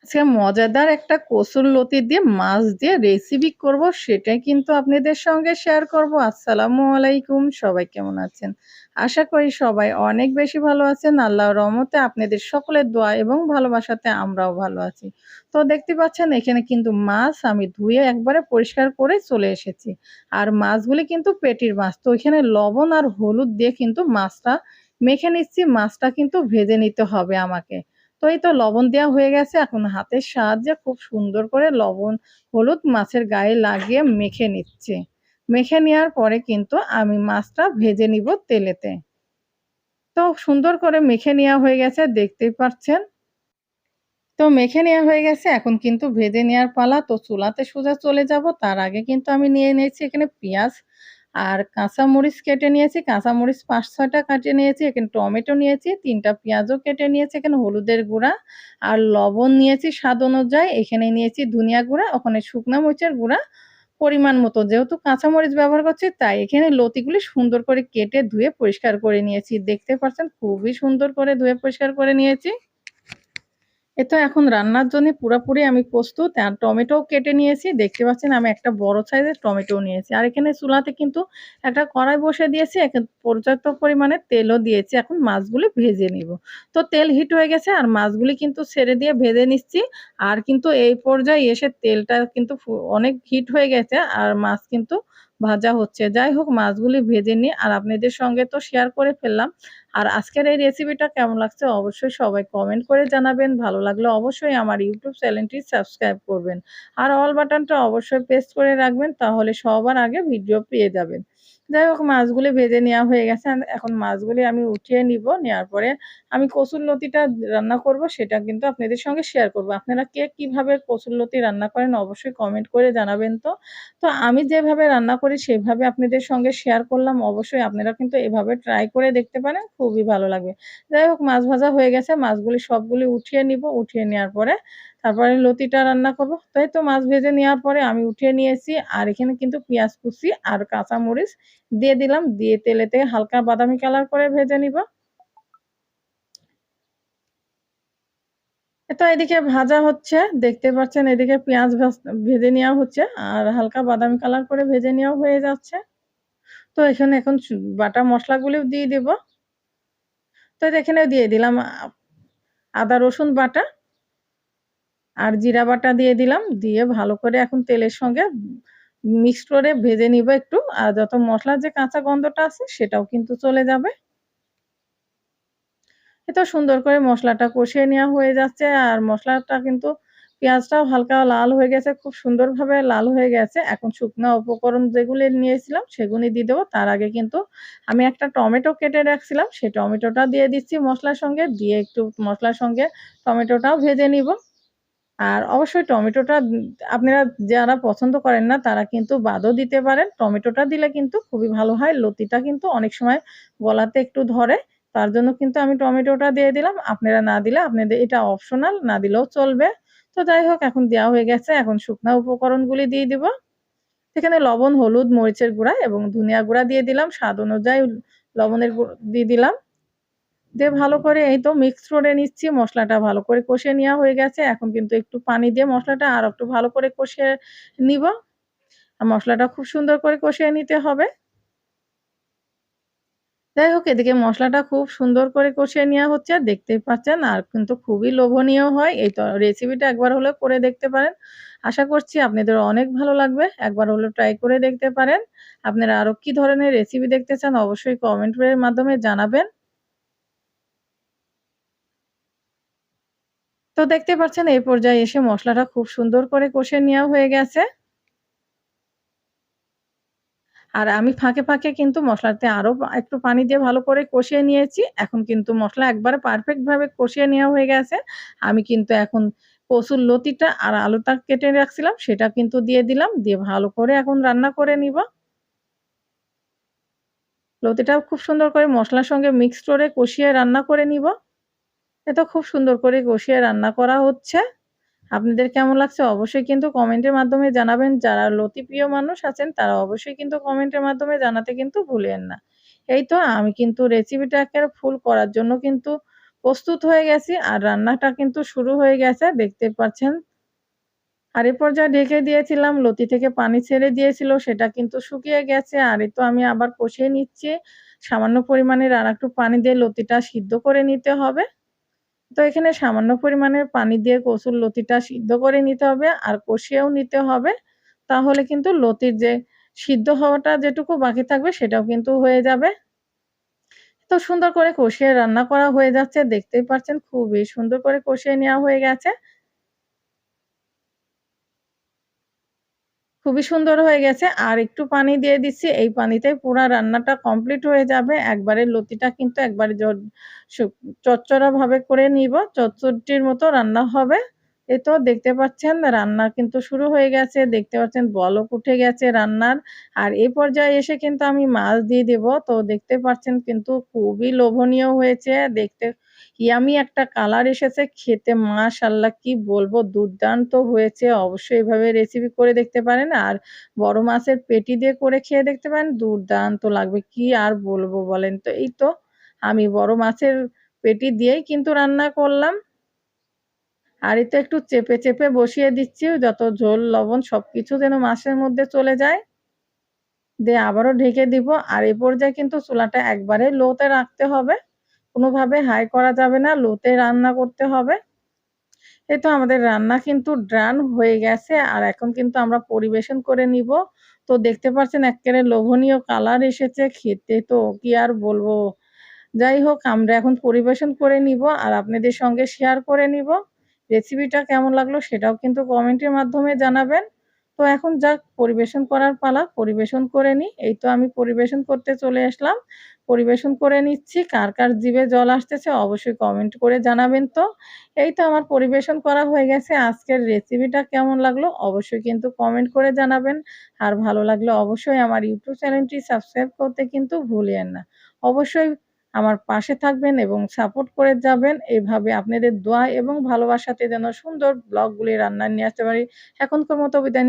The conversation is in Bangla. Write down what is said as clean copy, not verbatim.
আজকে মজাদার একটা কসুরলতি দিয়ে মাছ দিয়ে রেসিপি করব, সেটাই কিন্তু আপনাদের সঙ্গে শেয়ার করব। আসসালামু আলাইকুম, সবাই কেমন আছেন? আশা করি সবাই অনেক বেশি ভালো আছেন। আল্লাহর রহমতে আপনাদের সকলের দোয়া এবং ভালোবাসাতে আমরাও ভালো আছি। তো দেখতে পাচ্ছেন এখানে কিন্তু মাছ আমি ধুয়ে একবারে পরিষ্কার করে চলে এসেছি। আর মাছগুলি কিন্তু পেটির মাছ। তো এখানে লবণ আর হলুদ দিয়ে কিন্তু মাছটা মেখে নিচ্ছি। মাছটা কিন্তু ভেজে নিতে হবে আমাকে। তো এই তো লবণ দেওয়া হয়ে গেছে। এখন হাতের সাহায্যে খুব সুন্দর করে লবণ, হলুদ মাছের গায়ে লাগিয়ে মেখে নিচ্ছি। মেখে নেওয়ার পরে কিন্তু আমি মাছটা ভেজে নিব তেলেতে। তো সুন্দর করে মেখে নেওয়া হয়ে গেছে, দেখতেই পাচ্ছেন। তো মেখে নেওয়া হয়ে গেছে, এখন কিন্তু ভেজে নেওয়ার পালা। তো চুলাতে সোজা চলে যাব। তার আগে কিন্তু আমি নিয়ে নিয়েছি এখানে পেঁয়াজ আর কাঁচামরিচ কেটে নিয়েছি। কাঁচামরিচ ৫-৬ টা কাটিয়ে নিয়েছি। এখানে টমেটো নিয়েছি, ৩ টা পেঁয়াজও কেটে নিয়েছি। এখানে হলুদের গুঁড়া আর লবণ নিয়েছি স্বাদ অনুযায়ী। এখানে নিয়েছি ধনিয়া গুঁড়া, ওখানে শুকনা মরিচের গুঁড়া পরিমাণ মতো। যেহেতু কাঁচামরিচ ব্যবহার করছি তাই এখানে লতিগুলি সুন্দর করে কেটে ধুয়ে পরিষ্কার করে নিয়েছি। দেখতে পাচ্ছেন খুবই সুন্দর করে ধুয়ে পরিষ্কার করে নিয়েছি। এতো এখন রান্নার জন্য পুরাপুরি আমি প্রস্তুত। আর টমেটোও কেটে নিয়েছি। দেখতে পাচ্ছেন আমি একটা বড় সাইজের টমেটোও নিয়েছি। আর এখানে চুলাতে কিন্তু একটা কড়াই বসিয়ে দিয়েছি। পর্যাপ্ত পরিমাণে তেলও দিয়েছি। এখন মাছগুলি ভেজে নিব। তো তেল হিট হয়ে গেছে আর মাছগুলি কিন্তু ছেড়ে দিয়ে ভেজে নিচ্ছি। আর কিন্তু এই পর্যায়ে এসে তেলটা কিন্তু অনেক হিট হয়ে গেছে আর মাছ কিন্তু ভাজা হচ্ছে। যাই হোক মাছগুলি ভেজে নিই আর আপনাদের সঙ্গে তো শেয়ার করে ফেললাম। আর আজকের এই রেসিপিটা কেমন লাগছে অবশ্যই সবাই কমেন্ট করে জানাবেন। ভালো লাগলে অবশ্যই আমার ইউটিউব চ্যানেলটি সাবস্ক্রাইব করবেন। আর অল বাটনটা অবশ্যই প্রেস করে রাখবেন, তাহলে সবার আগে ভিডিও পেয়ে যাবেন। যাই হোক মাছগুলি ভেজে নেওয়া হয়ে গেছে। এখন মাছগুলি আমি উঠিয়ে নিব। নেওয়ার পরে আমি কচুরলতিটা রান্না করব সেটা কিন্তু আপনাদের সঙ্গে শেয়ার করব। আপনারা কে কিভাবে কচুরলতি রান্না করেন অবশ্যই কমেন্ট করে জানাবেন তো। তো আমি যেভাবে রান্না করি সেভাবে আপনাদের সঙ্গে শেয়ার করলাম। অবশ্যই আপনারা কিন্তু এভাবে ট্রাই করে দেখতে পারেন, খুবই ভালো লাগবে। যাই হোক মাছ ভাজা হয়ে গেছে, মাছগুলি সবগুলি উঠিয়ে নিব। উঠিয়ে নেওয়ার পরে তারপরে লতিটা রান্না করব। তাই তো মাছ ভেজে নেওয়ার পরে আমি উঠিয়ে নিয়েছি। আর এখানে কিন্তু পেঁয়াজ কুচি আর কাঁচামরিচ দিয়ে দিলাম। দিয়ে তেলেতে হালকা বাদামি কালার করে ভেজে নিব। তো এদিকে ভাজা হচ্ছে, দেখতে পাচ্ছেন এদিকে পেঁয়াজ ভেজে নেওয়া হচ্ছে আর হালকা বাদামি কালার করে ভেজে নেওয়াও হয়ে যাচ্ছে। তো এখানে এখন বাটা মসলাগুলিও দিয়ে দিব। তো এখানে দিয়ে দিলাম আদা রসুন বাটা আর জিরা বাটা দিয়ে দিলাম। দিয়ে ভালো করে এখন তেলের সঙ্গে মিক্সড করে ভেজে নিব একটু। আর যত মসলার যে কাঁচা গন্ধটা আছে সেটাও কিন্তু চলে যাবে। এতো সুন্দর করে মসলাটা কষিয়ে নেওয়া হয়ে যাচ্ছে আর মসলাটা কিন্তু পেঁয়াজটাও হালকা লাল হয়ে গেছে, খুব সুন্দরভাবে লাল হয়ে গেছে। এখন শুকনা উপকরণ যেগুলি নিয়েছিলাম সেগুলি দিয়ে দেবো। তার আগে কিন্তু আমি একটা টমেটো কেটে রাখছিলাম, সেই টমেটোটা দিয়ে দিচ্ছি মসলার সঙ্গে। দিয়ে একটু মসলার সঙ্গে টমেটোটাও ভেজে নিব। আর অবশ্যই টমেটোটা আপনারা যারা পছন্দ করেন না তারা কিন্তু বাদও দিতে পারেন। টমেটোটা দিলে কিন্তু খুবই ভালো হয়। লতিটা কিন্তু অনেক সময় গলাতে একটু ধরে। তার জন্য কিন্তু আমি টমেটোটা দিয়ে দিলাম। আপনারা না দিলে আপনাদের এটা অপশনাল, না দিলেও চলবে। তো যাই হোক এখন দেওয়া হয়ে গেছে। এখন শুকনা উপকরণগুলি দিয়ে দিব। এখানে লবণ, হলুদ, মরিচের গুঁড়া এবং ধনিয়া গুঁড়া দিয়ে দিলাম। স্বাদ অনুযায়ী লবণের দিয়ে দিলাম। দিয়ে ভালো করে এই তো মিক্স করে নিচ্ছি। মসলাটা ভালো করে কষিয়ে নেওয়া হয়ে গেছে। এখন কিন্তু একটু পানি দিয়ে মসলাটা আরো একটু ভালো করে কষিয়ে নিব। আর মসলাটা খুব সুন্দর করে কষিয়ে নিতে হবে। যাই হোক এদিকে মসলাটা খুব সুন্দর করে কষিয়ে নেওয়া হচ্ছে। দেখতেই পাচ্ছেন আর কিন্তু খুবই লোভনীয় হয়। এই তো রেসিপিটা একবার হলেও করে দেখতে পারেন। আশা করছি আপনাদের অনেক ভালো লাগবে। একবার হলেও ট্রাই করে দেখতে পারেন। আপনারা আরো কি ধরনের রেসিপি দেখতে চান অবশ্যই কমেন্টের মাধ্যমে জানাবেন। তো দেখতে পাচ্ছেন এই পর্যায়ে এসে মসলাটা খুব সুন্দর করে কষিয়ে নেওয়া হয়ে গেছে। আর আমি ফাঁকে কিন্তু মসলাতে আরো একটু পানি দিয়ে ভালো করে কষিয়ে নিয়েছি। এখন কিন্তু মসলা একবারে পারফেক্ট ভাবে কষিয়ে নেওয়া হয়ে গেছে। আমি কিন্তু এখন কচুর লতিটা আর আলুটা কেটে রাখছিলাম সেটা কিন্তু দিয়ে দিলাম। দিয়ে ভালো করে এখন রান্না করে নিব। লতিটাও খুব সুন্দর করে মসলার সঙ্গে মিক্সড করে কষিয়ে রান্না করে নিব। এটা খুব সুন্দর করে কষিয়ে রান্না করা হচ্ছে। আপনাদের কেমন লাগছে অবশ্যই কিন্তু কমেন্টের মাধ্যমে জানাবেন। যারা লতি প্রিয় মানুষ আছেন তারা অবশ্যই কিন্তু কমেন্টের মাধ্যমে জানাতে কিন্তু ভুলেন না। এই তো আমি কিন্তু রেসিপিটাকে ফুল করার জন্য কিন্তু প্রস্তুত হয়ে গেছি আর রান্নাটা কিন্তু শুরু হয়ে গেছে দেখতে পাচ্ছেন। আর এ পর্যায়ে ঢেকে দিয়েছিলাম, লতি থেকে পানি ছেড়ে দিয়েছিল সেটা কিন্তু শুকিয়ে গেছে। আর এই তো আমি আবার কষিয়ে নিচ্ছি। সামান্য পরিমাণের আরেকটু পানি দিয়ে লতিটা সিদ্ধ করে নিতে হবে। তো এখানে সামান্য পরিমাণের পানি দিয়ে কচুর লতিটা সিদ্ধ করে নিতে হবে আর কষিয়েও নিতে হবে। তাহলে কিন্তু লতির যে সিদ্ধ হওয়াটা যেটুকু বাকি থাকবে সেটাও কিন্তু হয়ে যাবে। তো সুন্দর করে কষিয়ে রান্না করা হয়ে যাচ্ছে। দেখতেই পাচ্ছেন খুবই সুন্দর করে কষিয়ে নেওয়া হয়ে গেছে। খুবই সুন্দর হয়ে গেছে। আর একটু পানি দিয়ে দিচ্ছি। এই পানিতেই পুরা রান্নাটা কমপ্লিট হয়ে যাবে। একবারে লতিটা কিন্তু একবারে সু চচ্চড়াভাবে করে নিব। চচ্চড়ির মতো রান্না হবে। এই তো দেখতে পাচ্ছেন রান্না কিন্তু শুরু হয়ে গেছে। দেখতে পাচ্ছেন বলক উঠে গেছে রান্নার। আর এই পর্যায়ে এসে কিন্তু আমি মাছ দিয়ে দেব। তো দেখতে পাচ্ছেন কিন্তু খুবই লোভনীয় হয়েছে। দেখতে ইয়াম্মি একটা কালার এসেছে। খেতে মাশাআল্লাহ কি বলবো দুর্দান্ত হয়েছে। অবশ্যই এভাবে রেসিপি করে দেখতে পারেন। আর বড় মাছের পেটি দিয়ে করে খেয়ে দেখতে পারেন। দুর্দান্ত লাগবে। কি আর বলবো বলেন তো? এই তো আমি বড় মাছের পেটি দিয়েই কিন্তু রান্না করলাম। আর এই তো একটু চেপে, চেপে বসিয়ে দিচ্ছি যত ঝোল, লবণ সবকিছু যেন মাছের মধ্যে চলে যায়। দিয়ে আবারও ঢেকে দিব। আর এ পর্যায়ে কিন্তু চুলাটা একবারে লোতে রাখতে হবে। কোনোভাবে হাই করা যাবে না, লোতে রান্না করতে হবে। এই তো আমাদের রান্না কিন্তু ডান হয়ে গেছে। আর এখন কিন্তু আমরা পরিবেশন করে নিব। তো দেখতে পাচ্ছেন এক্কেবারে লোভনীয় কালার এসেছে। খেতে তো কি আর বলবো। যাই হোক আমরা এখন পরিবেশন করে নিব আর আপনাদের সঙ্গে শেয়ার করে নিব। রেসিপিটা কেমন লাগলো সেটাও কিন্তু কমেন্টের মাধ্যমে জানাবেন। তো এখন যাক পরিবেশন করার পালা, পরিবেশন করে নিই। এই তো আমি পরিবেশন করতে চলে আসলাম। পরিবেশন করে নিচ্ছি। কার, কার জিভে জল আসতেছে অবশ্যই কমেন্ট করে জানাবেন তো। এই তো আমার পরিবেশন করা হয়ে গেছে। আজকের রেসিপিটা কেমন লাগলো অবশ্যই কিন্তু কমেন্ট করে জানাবেন। আর ভালো লাগলে অবশ্যই আমার ইউটিউব চ্যানেলটি সাবস্ক্রাইব করতে কিন্তু ভুলিয়েন না। অবশ্যই আমার পাশে থাকবেন এবং সাপোর্ট করে যাবেন। এভাবে আপনাদের দোয়া এবং ভালোবাসাতে যেন সুন্দর ব্লগগুলি রান্না নিয়ে আসতে পারি। এখনকার মতো বিদায়